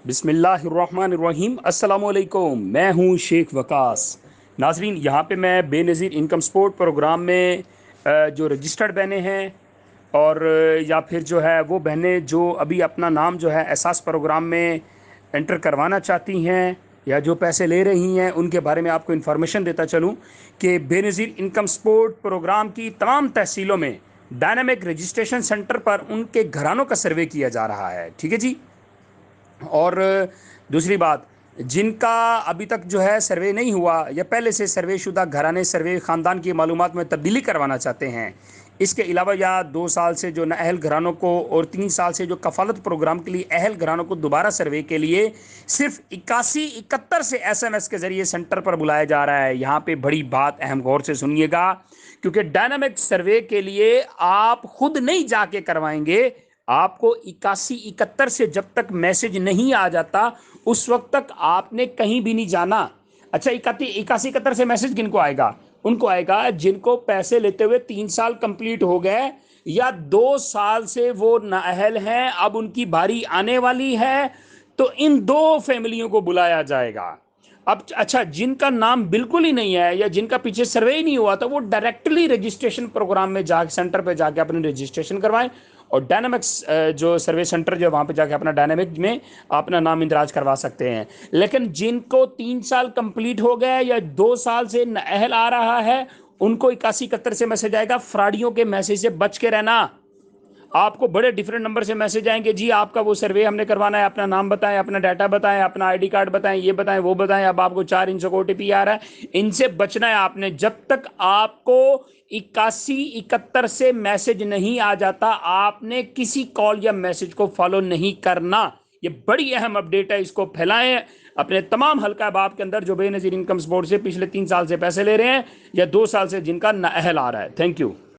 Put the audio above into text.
बिस्मिल्लाहिर्रहमानिर्रहीम। अस्सलाम वालेकुम। मैं हूं शेख वकास। नाजरीन, यहाँ पे मैं बेनज़ीर इनकम सपोर्ट प्रोग्राम में जो रजिस्टर्ड बहनें हैं और या फिर जो है वो बहनें जो अभी अपना नाम जो है एहसास प्रोग्राम में एंटर करवाना चाहती हैं या जो पैसे ले रही हैं, उनके बारे में आपको इन्फॉर्मेशन देता चलूँ कि बेनज़ीर इनकम सपोर्ट प्रोग्राम की तमाम तहसीलों में डायनामिक रजिस्ट्रेशन सेंटर पर उनके घरानों का सर्वे किया जा रहा है। ठीक है जी। और दूसरी बात, जिनका अभी तक जो है सर्वे नहीं हुआ या पहले से सर्वे शुदा घराने सर्वे ख़ानदान की मालूमात में तब्दीली करवाना चाहते हैं, इसके अलावा या 2 साल से जो नाअहल घरानों को और 3 साल से जो कफालत प्रोग्राम के लिए अहल घरानों को दोबारा सर्वे के लिए सिर्फ 8171 से SMS के ज़रिए सेंटर पर बुलाया जा रहा है। यहाँ पे बड़ी बात, अहम गौर से सुनिएगा, क्योंकि डायनामिक सर्वे के लिए आप खुद नहीं जाके करवाएंगे। आपको 8171 से जब तक मैसेज नहीं आ जाता उस वक्त तक आपने कहीं भी नहीं जाना। अच्छा, 8171 से मैसेज किनको आएगा? उनको आएगा जिनको पैसे लेते हुए 3 साल कंप्लीट हो गए या 2 साल से वो नाअहल हैं, अब उनकी बारी आने वाली है, तो इन दो फैमिलियों को बुलाया जाएगा। अब अच्छा, जिनका नाम बिल्कुल ही नहीं है या जिनका पीछे सर्वे ही नहीं हुआ था, वो डायरेक्टली रजिस्ट्रेशन प्रोग्राम में जा सेंटर पे जाके अपने रजिस्ट्रेशन करवाएं और डायनामिक्स जो सर्वे सेंटर जो वहाँ पे जाके अपना डायनामिक में अपना नाम इंदराज करवा सकते हैं। लेकिन जिनको 3 साल कंप्लीट हो गए या 2 साल से नाअहल आ रहा है, उनको 8171 से मैसेज आएगा। फ्रॉडियों के मैसेज से बच के रहना। आपको बड़े डिफरेंट नंबर से मैसेज आएंगे, जी आपका वो सर्वे हमने करवाना है, अपना नाम बताएं, अपना डाटा बताएं, अपना आईडी कार्ड बताएं, ये बताएं, वो बताएं, अब आपको 4 अंक OTP आ रहा है। इनसे बचना है आपने। जब तक आपको 8171 से मैसेज नहीं आ जाता, आपने किसी कॉल या मैसेज को फॉलो नहीं करना। ये बड़ी अहम अपडेट है, इसको फैलाएं अपने तमाम हल्का बाप के अंदर जो बेनज़ीर इनकम सपोर्ट से पिछले 3 साल से पैसे ले रहे हैं या 2 साल से जिनका नाअहल आ रहा है। Thank you.